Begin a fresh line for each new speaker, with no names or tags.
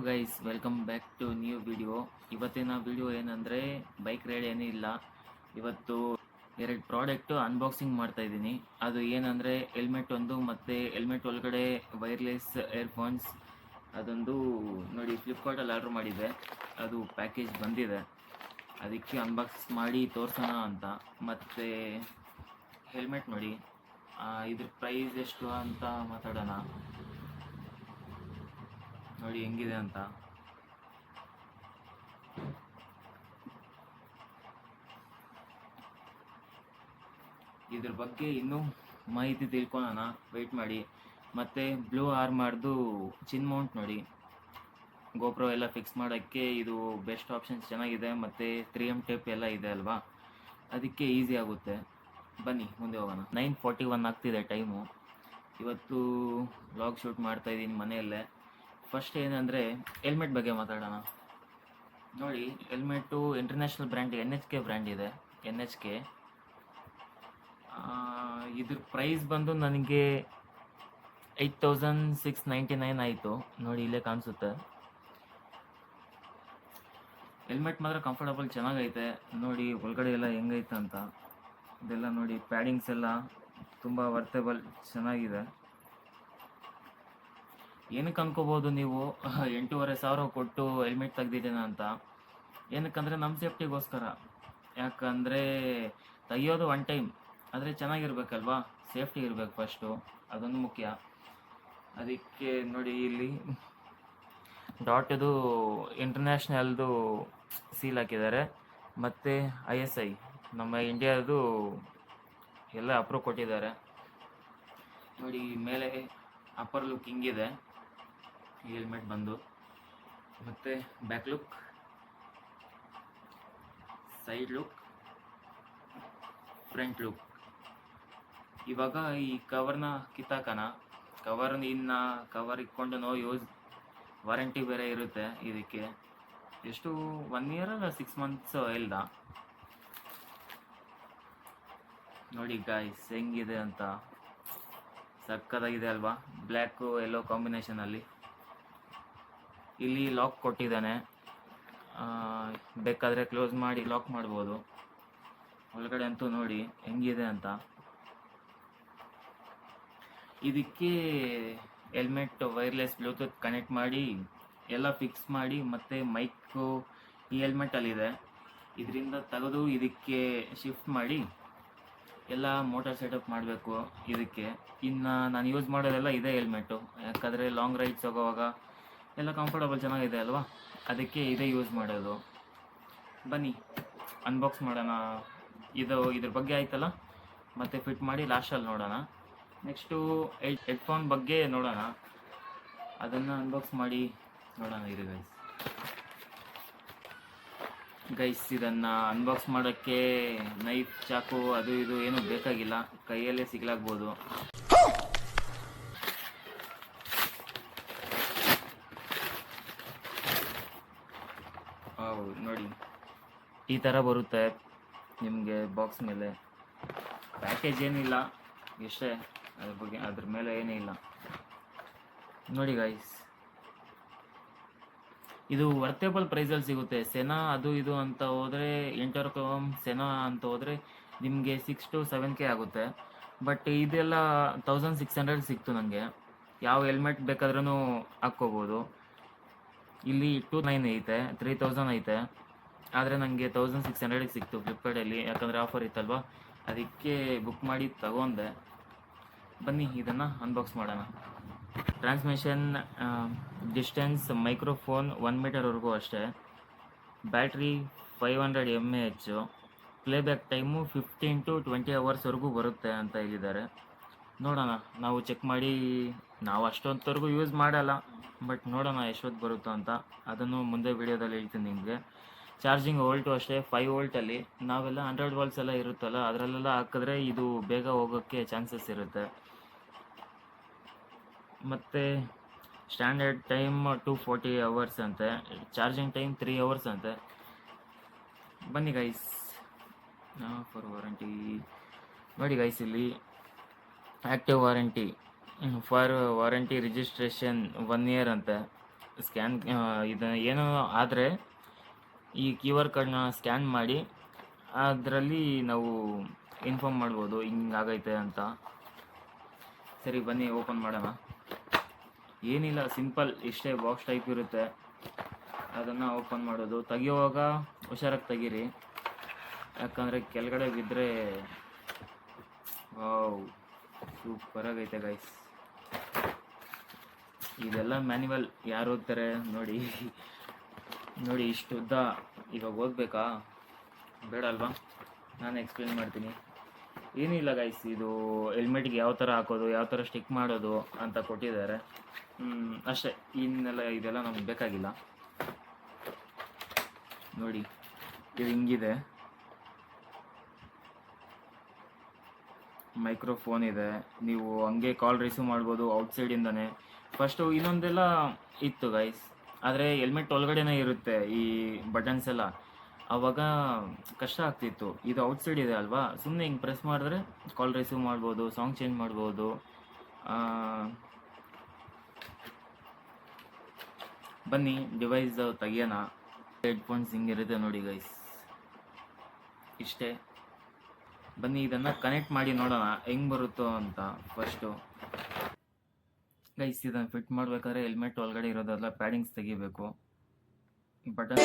Guys, welcome back to new video. ಇವತ್ತಿನ video ಏನಂದರೆ bike ride ಏನೂ ಇಲ್ಲ. ಇವತ್ತು ಎರಡು ಪ್ರಾಡಕ್ಟು ಅನ್ಬಾಕ್ಸಿಂಗ್ ಮಾಡ್ತಾ ಇದ್ದೀನಿ. ಅದು ಏನಂದರೆ ಹೆಲ್ಮೆಟ್ ಒಂದು ಮತ್ತು ಹೆಲ್ಮೆಟ್ ಒಳಗಡೆ ವೈರ್ಲೆಸ್ ಏರ್ಫೋನ್ಸ್. ಅದೊಂದು ನೋಡಿ ಫ್ಲಿಪ್ಕಾರ್ಟಲ್ಲಿ ಆರ್ಡ್ರ್ ಮಾಡಿದ್ದೆ, ಅದು ಪ್ಯಾಕೇಜ್ ಬಂದಿದೆ, ಅದಕ್ಕೆ ಅನ್ಬಾಕ್ಸ್ ಮಾಡಿ ತೋರಿಸೋಣ ಅಂತ. ಮತ್ತು ಹೆಲ್ಮೆಟ್ ನೋಡಿ, ಇದ್ರ ಪ್ರೈಸ್ ಎಷ್ಟು ಅಂತ ಮಾತಾಡೋಣ. ನೋಡಿ ಹೆಂಗಿದೆ ಅಂತ. ಇದ್ರ ಬಗ್ಗೆ ಇನ್ನೂ ಮಾಹಿತಿ ತಿಳ್ಕೊಳ್ಳೋಣ, ವೆಯ್ಟ್ ಮಾಡಿ. ಮತ್ತು ಬ್ಲೂ ಆರ್ಮರ್ದು ಚಿನ್ ಮೌಂಟ್ ನೋಡಿ, ಗೋಪ್ರೋ ಎಲ್ಲ ಫಿಕ್ಸ್ ಮಾಡೋಕ್ಕೆ ಇದು ಬೆಸ್ಟ್ ಆಪ್ಷನ್ಸ್, ಚೆನ್ನಾಗಿದೆ. ಮತ್ತು 3M ಟೇಪ್ ಎಲ್ಲ ಇದೆ ಅಲ್ವಾ, ಅದಕ್ಕೆ ಈಸಿ ಆಗುತ್ತೆ. ಬನ್ನಿ ಮುಂದೆ ಹೋಗೋಣ. 9:41 ಆಗ್ತಿದೆ ಟೈಮು. ಇವತ್ತು ವ್ಲಾಗ್ ಶೂಟ್ ಮಾಡ್ತಾಯಿದ್ದೀನಿ ಮನೆಯಲ್ಲೇ. ಫಸ್ಟ್ ಏನಂದರೆ ಹೆಲ್ಮೆಟ್ ಬಗ್ಗೆ ಮಾತಾಡೋಣ. ನೋಡಿ, helmet international brand NHK brand ಇದೆ, NHK. ಇದ್ರ ಪ್ರೈಸ್ ಬಂದು ನನಗೆ 8,699 ಆಯಿತು. ನೋಡಿ ಇಲ್ಲೇ ಕಾಣಿಸುತ್ತೆ. ಹೆಲ್ಮೆಟ್ ಮಾತ್ರ ಕಂಫರ್ಟಬಲ್, ಚೆನ್ನಾಗೈತೆ. ನೋಡಿ ಒಳಗಡೆ ಎಲ್ಲ ಹೆಂಗೈತೆ ಅಂತ, ಇದೆಲ್ಲ ನೋಡಿ, ಪ್ಯಾಡಿಂಗ್ಸ್ ಎಲ್ಲ ತುಂಬ ವರ್ತೇಬಲ್, ಚೆನ್ನಾಗಿದೆ. ಏನಕ್ಕೆ ಅನ್ಕೋಬೋದು ನೀವು 8,500 ಕೊಟ್ಟು ಹೆಲ್ಮೆಟ್ ತೆಗ್ದಿದ್ದೇನೆ ಅಂತ. ಏನಕ್ಕಂದರೆ ನಮ್ಮ ಸೇಫ್ಟಿಗೋಸ್ಕರ. ಯಾಕಂದರೆ ತೆಗಿಯೋದು ಒನ್ ಟೈಮ್, ಆದರೆ ಚೆನ್ನಾಗಿರ್ಬೇಕಲ್ವಾ, ಸೇಫ್ಟಿ ಇರಬೇಕು ಫಸ್ಟು, ಅದೊಂದು ಮುಖ್ಯ. ಅದಕ್ಕೆ ನೋಡಿ ಇಲ್ಲಿ ಡಾಟದು ಇಂಟರ್ನ್ಯಾಷನಲ್ದು ಸೀಲ್ ಹಾಕಿದ್ದಾರೆ, ಮತ್ತು ISI ನಮ್ಮ ಇಂಡಿಯಾದು ಎಲ್ಲ ಅಪ್ರೂವ್ ಕೊಟ್ಟಿದ್ದಾರೆ. ನೋಡಿ ಮೇಲೆ ಅಪ್ಪರ್ ಲುಕ್ ಹಿಂಗಿದೆ ಈ ಹೆಲ್ಮೆಟ್ ಬಂದು, ಮತ್ತು back look, side look, front look. ಇವಾಗ ಈ ಕವರ್ನ ಕಿತ್ತಾಕನ, ಕವರ್ ಇಟ್ಕೊಂಡು ನೋ ಯೂಸ್, ವಾರಂಟಿ ಬೇರೆ ಇರುತ್ತೆ ಇದಕ್ಕೆ. ಎಷ್ಟು 1 ಇಯರ್ ಅಲ್ಲ 6 ಮಂತ್ಸ್ ಇಲ್ಲ. ನೋಡಿ ಗಾಯ್ಸ್ ಹೆಂಗಿದೆ ಅಂತ, ಸಕ್ಕತ್ತಾಗಿದೆ ಅಲ್ವಾ, ಬ್ಲ್ಯಾಕು ಯೆಲ್ಲೋ ಕಾಂಬಿನೇಷನಲ್ಲಿ. ಇಲ್ಲಿ ಲಾಕ್ ಕೊಟ್ಟಿದ್ದಾನೆ, ಬೇಕಾದರೆ ಕ್ಲೋಸ್ ಮಾಡಿ ಲಾಕ್ ಮಾಡ್ಬೋದು. ಒಳಗಡೆ ಅಂತೂ ನೋಡಿ ಹೆಂಗಿದೆ ಅಂತ. ಇದಕ್ಕೆ ಹೆಲ್ಮೆಟ್ ವೈರ್ಲೆಸ್ ಬ್ಲೂಟೂತ್ ಕನೆಕ್ಟ್ ಮಾಡಿ ಎಲ್ಲ ಫಿಕ್ಸ್ ಮಾಡಿ, ಮತ್ತು ಮೈಕು ಈ ಹೆಲ್ಮೆಟಲ್ಲಿದೆ, ಇದರಿಂದ ತೆಗೆದು ಇದಕ್ಕೆ ಶಿಫ್ಟ್ ಮಾಡಿ ಎಲ್ಲ ಮೋಟರ್ ಸೆಟಪ್ ಮಾಡಬೇಕು ಇದಕ್ಕೆ. ಇನ್ನು ನಾನು ಯೂಸ್ ಮಾಡೋದೆಲ್ಲ ಇದೇ ಹೆಲ್ಮೆಟ್ಟು, ಯಾಕಂದರೆ ಲಾಂಗ್ ರೈಡ್ಸ್ ಹೋಗೋವಾಗ ಎಲ್ಲ ಕಂಫರ್ಟಬಲ್, ಚೆನ್ನಾಗಿದೆ ಅಲ್ವಾ, ಅದಕ್ಕೆ ಇದೇ ಯೂಸ್ ಮಾಡೋದು. ಬನ್ನಿ ಅನ್ಬಾಕ್ಸ್ ಮಾಡೋಣ. ಇದ್ರ ಬಗ್ಗೆ ಆಯ್ತಲ್ಲ, ಮತ್ತು ಫಿಟ್ ಮಾಡಿ ಲಾಸ್ಟಲ್ಲಿ ನೋಡೋಣ. ನೆಕ್ಸ್ಟು ಹೆಡ್ಫೋನ್ ಬಗ್ಗೆ ನೋಡೋಣ, ಅದನ್ನು ಅನ್ಬಾಕ್ಸ್ ಮಾಡಿ ನೋಡೋಣ. ಇದು ಗೈಸ್ ಇದನ್ನು ಅನ್ಬಾಕ್ಸ್ ಮಾಡೋಕ್ಕೆ ನೈಫ್, ಚಾಕು ಅದು ಇದು ಏನೂ ಬೇಕಾಗಿಲ್ಲ, ಕೈಯಲ್ಲೇ ಸಿಗ್ಲಾಗ್ಬೋದು. ನೋಡಿ ಈ ಥರ ಬರುತ್ತೆ ನಿಮಗೆ ಬಾಕ್ಸ್ ಮೇಲೆ. ಪ್ಯಾಕೇಜ್ ಏನಿಲ್ಲ, ಎಷ್ಟೇ, ಅದ್ರ ಮೇಲೆ ಏನೂ ಇಲ್ಲ. ನೋಡಿ ಗೈಸ್, ಇದು ವರ್ತೇಬಲ್ ಪ್ರೈಸಲ್ಲಿ ಸಿಗುತ್ತೆ. ಸೆನಾ ಅದು ಇದು ಅಂತ ಹೋದರೆ, ಇಂಟರ್ಕಾಮ್ ಸೆನಾ ಅಂತ ಹೋದರೆ ನಿಮಗೆ 6 to 7K ಆಗುತ್ತೆ. ಬಟ್ ಇದೆಲ್ಲ 1,600 ಸಿಕ್ತು ನನಗೆ. ಯಾವ ಹೆಲ್ಮೆಟ್ ಬೇಕಾದ್ರೂ ಹಾಕ್ಕೋಬೋದು. ಇಲ್ಲಿ 2,900 ಐತೆ, 3,000 ಐತೆ, ಆದರೆ ನನಗೆ 1,600 ಸಿಕ್ತು ಫ್ಲಿಪ್ಕಾರ್ಟಲ್ಲಿ, ಯಾಕಂದರೆ ಆಫರ್ ಇತ್ತಲ್ವ, ಅದಕ್ಕೆ ಬುಕ್ ಮಾಡಿ ತಗೊಂಡೆ. ಬನ್ನಿ ಇದನ್ನು ಅನ್ಬಾಕ್ಸ್ ಮಾಡೋಣ. ಟ್ರಾನ್ಸ್ಮಿಷನ್ ಡಿಸ್ಟೆನ್ಸ್ ಮೈಕ್ರೋಫೋನ್ 1 ಮೀಟರ್ವರೆಗೂ ಅಷ್ಟೇ. Battery 500 mAh. Playback time 15 to 20 ಅವರ್ಸ್ವರೆಗೂ ಬರುತ್ತೆ ಅಂತ ಹೇಳಿದ್ದಾರೆ. ನೋಡೋಣ, ನಾವು ಚೆಕ್ ಮಾಡಿ. ನಾವು ಅಷ್ಟೊತ್ತವರೆಗೂ ಯೂಸ್ ಮಾಡಲ್ಲ, ಬಟ್ ನೋಡೋಣ ಎಷ್ಟೊತ್ತು ಬರುತ್ತೋ ಅಂತ, ಅದನ್ನು ಮುಂದೆ ವಿಡಿಯೋದಲ್ಲಿ ಹೇಳ್ತೀನಿ ನಿಮಗೆ. ಚಾರ್ಜಿಂಗ್ ವೋಲ್ಟು ಅಷ್ಟೇ 5 ವೋಲ್ಟಲ್ಲಿ. ನಾವೆಲ್ಲ 100 ವೋಲ್ಟ್ಸ್ ಎಲ್ಲ ಇರುತ್ತಲ್ಲ, ಅದರಲ್ಲೆಲ್ಲ ಹಾಕಿದ್ರೆ ಇದು ಬೇಗ ಹೋಗೋಕ್ಕೆ ಚಾನ್ಸಸ್ ಇರುತ್ತೆ. ಮತ್ತು ಸ್ಟ್ಯಾಂಡರ್ಡ್ ಟೈಮ್ 240 ಅವರ್ಸ್ ಅಂತೆ, ಚಾರ್ಜಿಂಗ್ ಟೈಮ್ 3 ಅವರ್ಸ್ ಅಂತೆ. ಬನ್ನಿ ಗೈಸ್, ಫಾರ್ ವಾರಂಟಿ ನೋಡಿ ಗೈಸ್, ಇಲ್ಲಿ active warranty for warranty registration 1 year ಅಂತೆ. ಸ್ಕ್ಯಾನ್ ಇದು ಏನೋ ಆದರೆ ಈ ಕ್ಯೂ ಆರ್ ಕಾರ್ಡ್ನ ಸ್ಕ್ಯಾನ್ ಮಾಡಿ ಅದರಲ್ಲಿ ನಾವು ಇನ್ಫಾರ್ಮ್ ಮಾಡ್ಬೋದು ಹಿಂಗಾಗೈತೆ ಅಂತ. ಸರಿ ಬನ್ನಿ ಓಪನ್ ಮಾಡೋಣ. ಏನಿಲ್ಲ, ಸಿಂಪಲ್ ಇಷ್ಟೇ, ಬಾಕ್ಸ್ ಟೈಪ್ ಇರುತ್ತೆ. ಅದನ್ನು ಓಪನ್ ಮಾಡೋದು. ತೆಗಿಯುವಾಗ ಹುಷಾರಾಗಿ ತೆಗೀರಿ, ಯಾಕಂದರೆ ಕೆಳಗಡೆ ಬಿದ್ದರೆ ವಾವ್ ಸೂಪರಾಗೈತೆ ಗೈಸ್. ಇದೆಲ್ಲ ಮ್ಯಾನ್ಯುವಲ್, ಯಾರು ಓದ್ತಾರೆ ನೋಡಿ. ನೋಡಿ ಇಷ್ಟು ಉದ್ದ ಇವಾಗ ಓದಬೇಕಾ, ಬೇಡ ಅಲ್ವಾ? ನಾನು ಎಕ್ಸ್ಪ್ಲೇನ್ ಮಾಡ್ತೀನಿ. ಏನಿಲ್ಲ ಗೈಸ್, ಇದು ಹೆಲ್ಮೆಟ್ಗೆ ಯಾವ ಥರ ಹಾಕೋದು, ಯಾವ ಥರ ಸ್ಟಿಕ್ ಮಾಡೋದು ಅಂತ ಕೊಟ್ಟಿದ್ದಾರೆ ಅಷ್ಟೇ. ಇದೆಲ್ಲ ನಮ್ಗೆ ಬೇಕಾಗಿಲ್ಲ. ನೋಡಿ ಇದು ಹಿಂಗಿದೆ, ಮೈಕ್ರೋಫೋನ್ ಇದೆ, ನೀವು ಹಂಗೆ ಕಾಲ್ ರಿಸೀವ್ ಮಾಡ್ಬೋದು ಔಟ್ಸೈಡಿಂದನೇ. ಫಸ್ಟು ಇನ್ನೊಂದೆಲ್ಲ ಇತ್ತು ಗೈಸ್, ಆದರೆ ಹೆಲ್ಮೆಟ್ ಒಳಗಡೆನೇ ಇರುತ್ತೆ ಈ ಬಟನ್ಸ್ ಎಲ್ಲ, ಆವಾಗ ಕಷ್ಟ ಆಗ್ತಿತ್ತು. ಇದು ಔಟ್ಸೈಡ್ ಇದೆ ಅಲ್ವಾ, ಸುಮ್ಮನೆ ಹಿಂಗೆ ಪ್ರೆಸ್ ಮಾಡಿದ್ರೆ ಕಾಲ್ ರಿಸೀವ್ ಮಾಡ್ಬೋದು, ಸಾಂಗ್ ಚೇಂಜ್ ಮಾಡ್ಬೋದು. ಬನ್ನಿ ಡಿವೈಸ್ ತೆಗಿಯೋಣ. ಹೆಡ್ಫೋನ್ಸ್ ಹಿಂಗಿರುತ್ತೆ ನೋಡಿ ಗೈಸ್, ಇಷ್ಟೇ. ಬನ್ನಿ ಇದನ್ನು ಕನೆಕ್ಟ್ ಮಾಡಿ ನೋಡೋಣ ಹೆಂಗೆ ಬರುತ್ತೋ ಅಂತ. ಫಸ್ಟು ಗೈಸ್ ಇದನ್ನು ಫಿಟ್ ಮಾಡಬೇಕಾದ್ರೆ ಹೆಲ್ಮೆಟ್ ಒಳಗಡೆ ಇರೋದೆಲ್ಲ ಪ್ಯಾಡಿಂಗ್ಸ್ ತೆಗಿಬೇಕು. ಬಟನ್